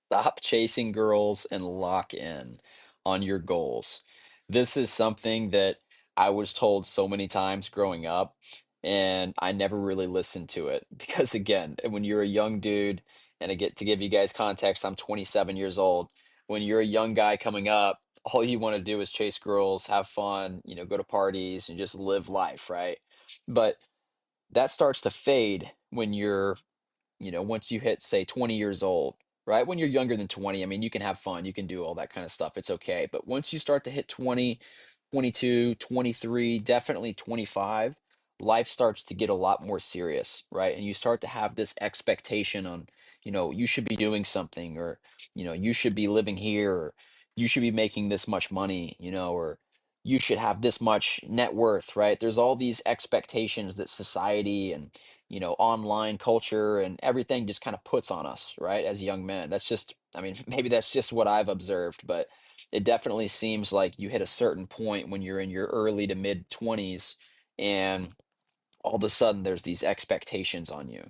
Stop chasing girls and lock in on your goals. This is something that I was told so many times growing up, and I never really listened to it because, again, when you're a young dude, and I get to give you guys context, I'm 27 years old. When you're a young guy coming up, all you want to do is chase girls, have fun, go to parties, and just live life, right? But that starts to fade when you're once you hit, say, 20 years old, right? When you're younger than 20, I mean, you can have fun, you can do all that kind of stuff. It's okay. But once you start to hit 20, 22, 23, definitely 25, life starts to get a lot more serious, right? And you start to have this expectation on, you should be doing something, or, you should be living here, or you should be making this much money, or you should have this much net worth, right? There's all these expectations that society and online culture and everything just kind of puts on us, right? As young men. That's just, I mean, maybe that's just what I've observed, but it definitely seems like you hit a certain point when you're in your early to mid 20s, and all of a sudden there's these expectations on you,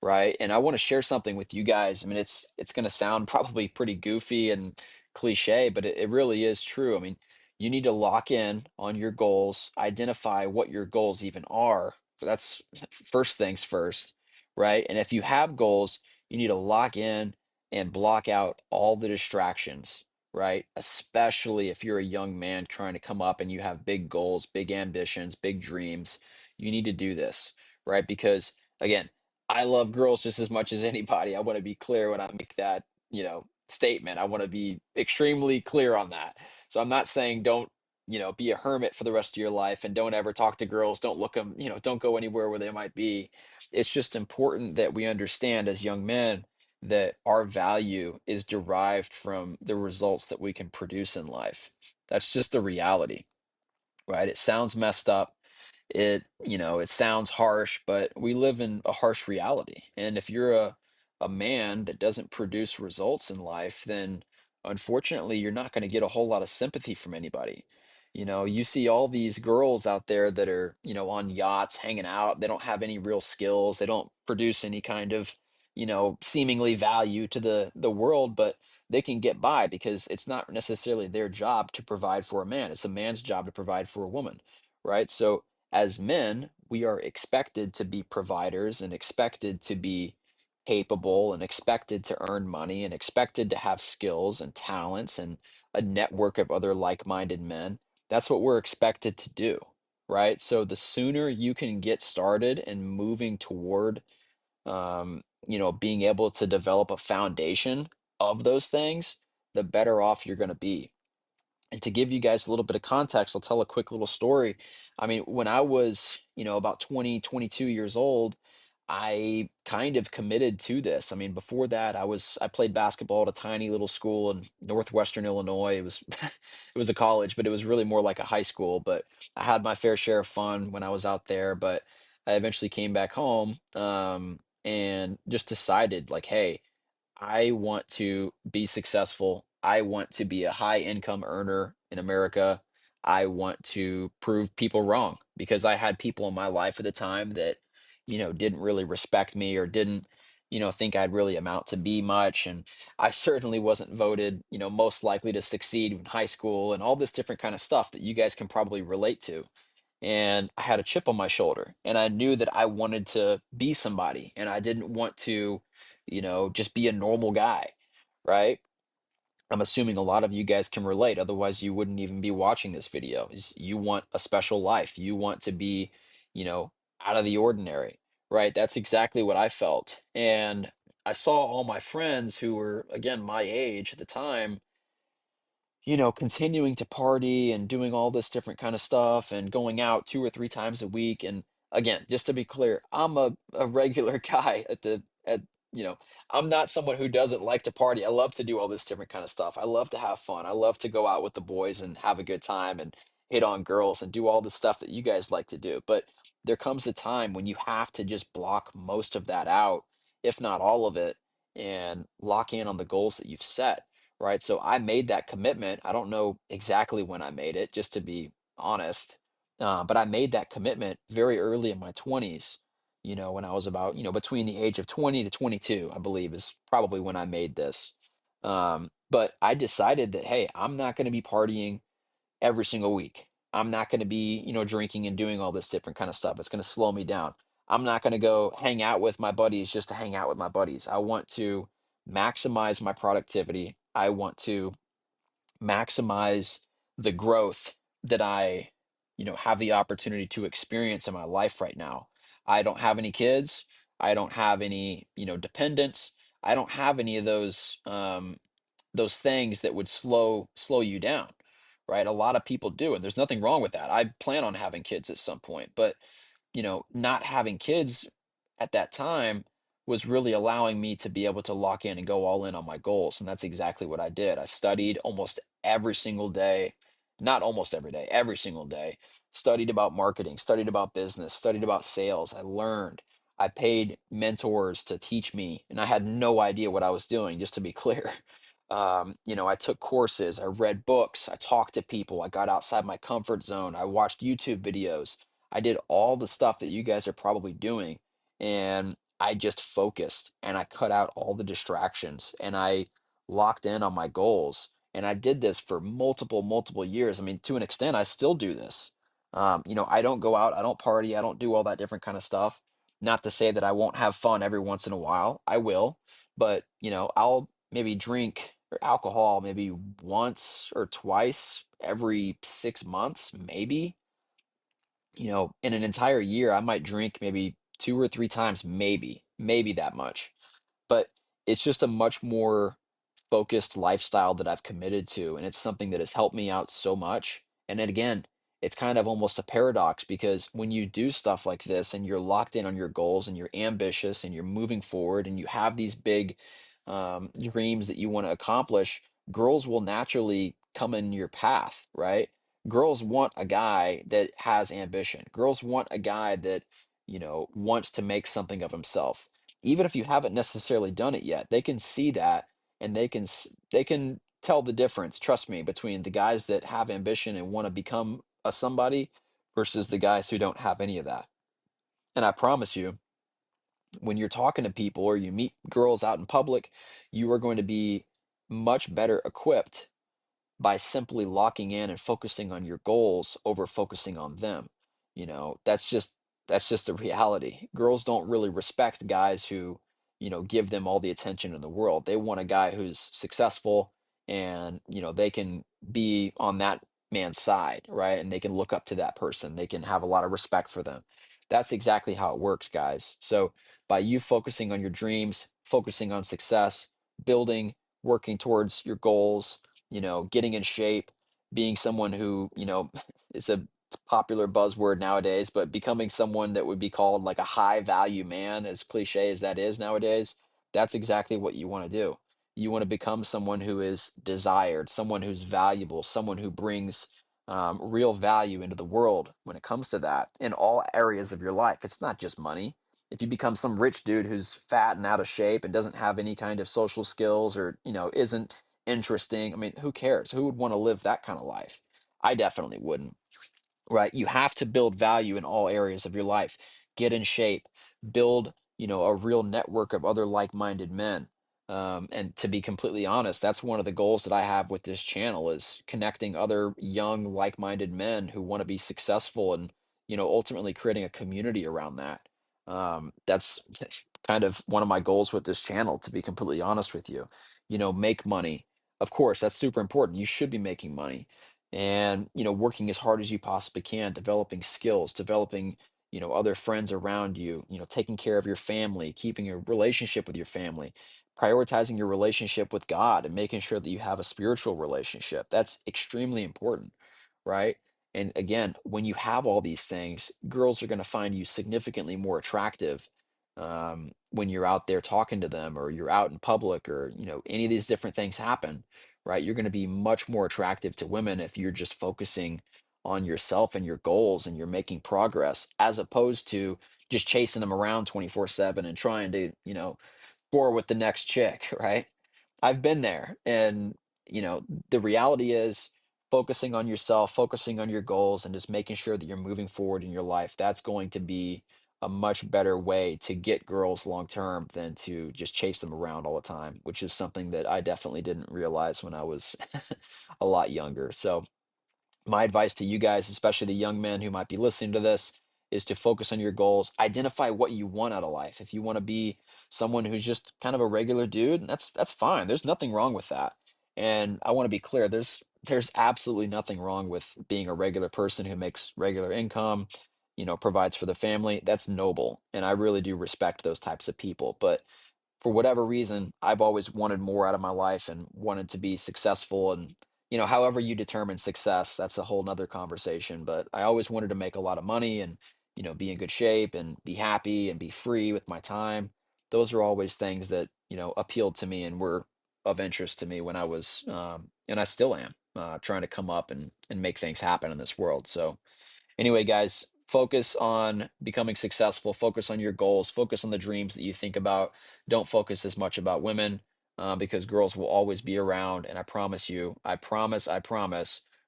right? And I want to share something with you guys. I mean, it's going to sound probably pretty goofy and cliche, but it really is true. I mean, you need to lock in on your goals, identify what your goals even are. That's first things first, right? And if you have goals, you need to lock in and block out all the distractions, right? Especially if you're a young man trying to come up and you have big goals, big ambitions, big dreams. You need to do this, right? Because again, I love girls just as much as anybody. I want to be clear when I make that, statement. I want to be extremely clear on that. So I'm not saying don't, be a hermit for the rest of your life and don't ever talk to girls, don't look them, don't go anywhere where they might be. It's just important that we understand as young men that our value is derived from the results that we can produce in life. That's just the reality, right? It sounds messed up. It sounds harsh, but we live in a harsh reality. And if you're a man that doesn't produce results in life, then unfortunately, you're not going to get a whole lot of sympathy from anybody. You see all these girls out there that are, on yachts hanging out. They don't have any real skills. They don't produce any kind of, seemingly value to the world, but they can get by because it's not necessarily their job to provide for a man. It's a man's job to provide for a woman, right? So as men, we are expected to be providers and expected to be capable and expected to earn money and expected to have skills and talents and a network of other like-minded men. That's what we're expected to do, right? So the sooner you can get started and moving toward being able to develop a foundation of those things, the better off you're going to be. And to give you guys a little bit of context, I'll tell a quick little story. I mean, when I was, about 20, 22 years old, I kind of committed to this. I mean, before that, I played basketball at a tiny little school in northwestern Illinois. It was it was a college, but it was really more like a high school. But I had my fair share of fun when I was out there. But I eventually came back home, and just decided like, hey, I want to be successful. I want to be a high income earner in America. I want to prove people wrong because I had people in my life at the time that, didn't really respect me or didn't, think I'd really amount to be much. And I certainly wasn't voted, most likely to succeed in high school and all this different kind of stuff that you guys can probably relate to. And I had a chip on my shoulder, and I knew that I wanted to be somebody, and I didn't want to, just be a normal guy, right? I'm assuming a lot of you guys can relate, otherwise you wouldn't even be watching this video. You want a special life. You want to be, out of the ordinary, right? That's exactly what I felt. And I saw all my friends who were, again, my age at the time, continuing to party and doing all this different kind of stuff and going out 2 or 3 times a week. And again, just to be clear, I'm a regular guy you know, I'm not someone who doesn't like to party. I love to do all this different kind of stuff. I love to have fun. I love to go out with the boys and have a good time and hit on girls and do all the stuff that you guys like to do. But there comes a time when you have to just block most of that out, if not all of it, and lock in on the goals that you've set, right? So I made that commitment. I don't know exactly when I made it, just to be honest, but I made that commitment very early in my 20s. When I was about, between the age of 20 to 22, I believe is probably when I made this. But I decided that, hey, I'm not going to be partying every single week. I'm not going to be, drinking and doing all this different kind of stuff. It's going to slow me down. I'm not going to go hang out with my buddies just to hang out with my buddies. I want to maximize my productivity. I want to maximize the growth that I, have the opportunity to experience in my life right now. I don't have any kids. I don't have any, dependents. I don't have any of those things that would slow you down, right? A lot of people do, and there's nothing wrong with that. I plan on having kids at some point, but not having kids at that time was really allowing me to be able to lock in and go all in on my goals. And that's exactly what I did. I studied almost every single day, not almost every day, every single day, studied about marketing, studied about business, studied about sales. I learned. I paid mentors to teach me, and I had no idea what I was doing, just to be clear. I took courses, I read books, I talked to people, I got outside my comfort zone, I watched YouTube videos. I did all the stuff that you guys are probably doing, and I just focused and I cut out all the distractions and I locked in on my goals. And I did this for multiple, multiple years. I mean, to an extent, I still do this. I don't go out, I don't party, I don't do all that different kind of stuff. Not to say that I won't have fun every once in a while. I will, but I'll maybe drink or alcohol maybe once or twice every 6 months, maybe. In an entire year, I might drink maybe 2 or 3 times, maybe that much. But it's just a much more focused lifestyle that I've committed to, and it's something that has helped me out so much. And then again, it's kind of almost a paradox because when you do stuff like this and you're locked in on your goals and you're ambitious and you're moving forward and you have these big dreams that you want to accomplish, girls will naturally come in your path, right? Girls want a guy that has ambition. Girls want a guy that, wants to make something of himself. Even if you haven't necessarily done it yet, they can see that and they can tell the difference, trust me, between the guys that have ambition and want to become a somebody versus the guys who don't have any of that. And I promise you, when you're talking to people or you meet girls out in public, you are going to be much better equipped by simply locking in and focusing on your goals over focusing on them. That's just the reality. Girls don't really respect guys who, give them all the attention in the world. They want a guy who's successful and, they can be on that man's side, right? And they can look up to that person. They can have a lot of respect for them. That's exactly how it works, guys. So by you focusing on your dreams, focusing on success, building, working towards your goals, getting in shape, being someone who, is a popular buzzword nowadays, but becoming someone that would be called like a high value man, as cliche as that is nowadays, that's exactly what you want to do. You want to become someone who is desired, someone who's valuable, someone who brings real value into the world when it comes to that in all areas of your life. It's not just money. If you become some rich dude who's fat and out of shape and doesn't have any kind of social skills or, isn't interesting. I mean, who cares? Who would want to live that kind of life? I definitely wouldn't. Right? You have to build value in all areas of your life. Get in shape, build, a real network of other like-minded men. And to be completely honest, that's one of the goals that I have with this channel is connecting other young, like-minded men who want to be successful and, ultimately creating a community around that. That's kind of one of my goals with this channel, to be completely honest with you. Make money. Of course, that's super important. You should be making money and working as hard as you possibly can, developing skills, developing other friends around you, taking care of your family, keeping a relationship with your family, prioritizing your relationship with God, and making sure that you have a spiritual relationship. That's extremely important, right? And again, when you have all these things, girls are going to find you significantly more attractive when you're out there talking to them or you're out in public or any of these different things happen, right? You're going to be much more attractive to women if you're just focusing on yourself and your goals and you're making progress as opposed to just chasing them around 24/7 and trying to, score with the next chick, right? I've been there. And, the reality is focusing on yourself, focusing on your goals, and just making sure that you're moving forward in your life. That's going to be a much better way to get girls long term than to just chase them around all the time, which is something that I definitely didn't realize when I was a lot younger. So my advice to you guys, especially the young men who might be listening to this, is to focus on your goals. Identify what you want out of life. If you want to be someone who's just kind of a regular dude, that's fine. There's nothing wrong with that. And I want to be clear, there's absolutely nothing wrong with being a regular person who makes regular income, provides for the family. That's noble. And I really do respect those types of people. But for whatever reason, I've always wanted more out of my life and wanted to be successful. And, however you determine success, that's a whole nother conversation. But I always wanted to make a lot of money and, be in good shape and be happy and be free with my time. Those are always things that, appealed to me and were of interest to me when I was, and I still am, trying to come up and make things happen in this world. So, anyway, guys, focus on becoming successful, focus on your goals, focus on the dreams that you think about. Don't focus as much about women, because girls will always be around. And I promise you, I promise,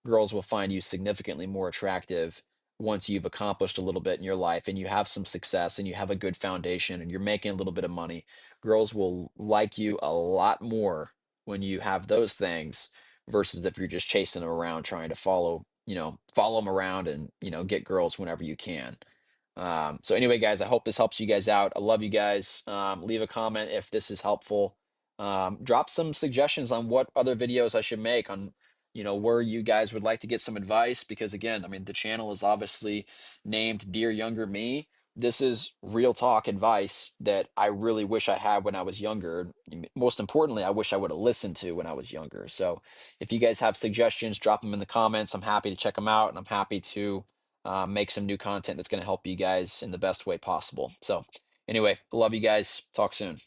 girls will find you significantly more attractive once you've accomplished a little bit in your life and you have some success and you have a good foundation and you're making a little bit of money. Girls will like you a lot more when you have those things versus if you're just chasing them around trying to follow them around and, get girls whenever you can. So anyway, guys, I hope this helps you guys out. I love you guys. Leave a comment if this is helpful. Drop some suggestions on what other videos I should make on, where you guys would like to get some advice. Because again, I mean, the channel is obviously named Dear Younger Me. This is real talk advice that I really wish I had when I was younger. Most importantly, I wish I would have listened to when I was younger. So if you guys have suggestions, drop them in the comments. I'm happy to check them out, and I'm happy to make some new content that's going to help you guys in the best way possible. So, anyway, I love you guys. Talk soon.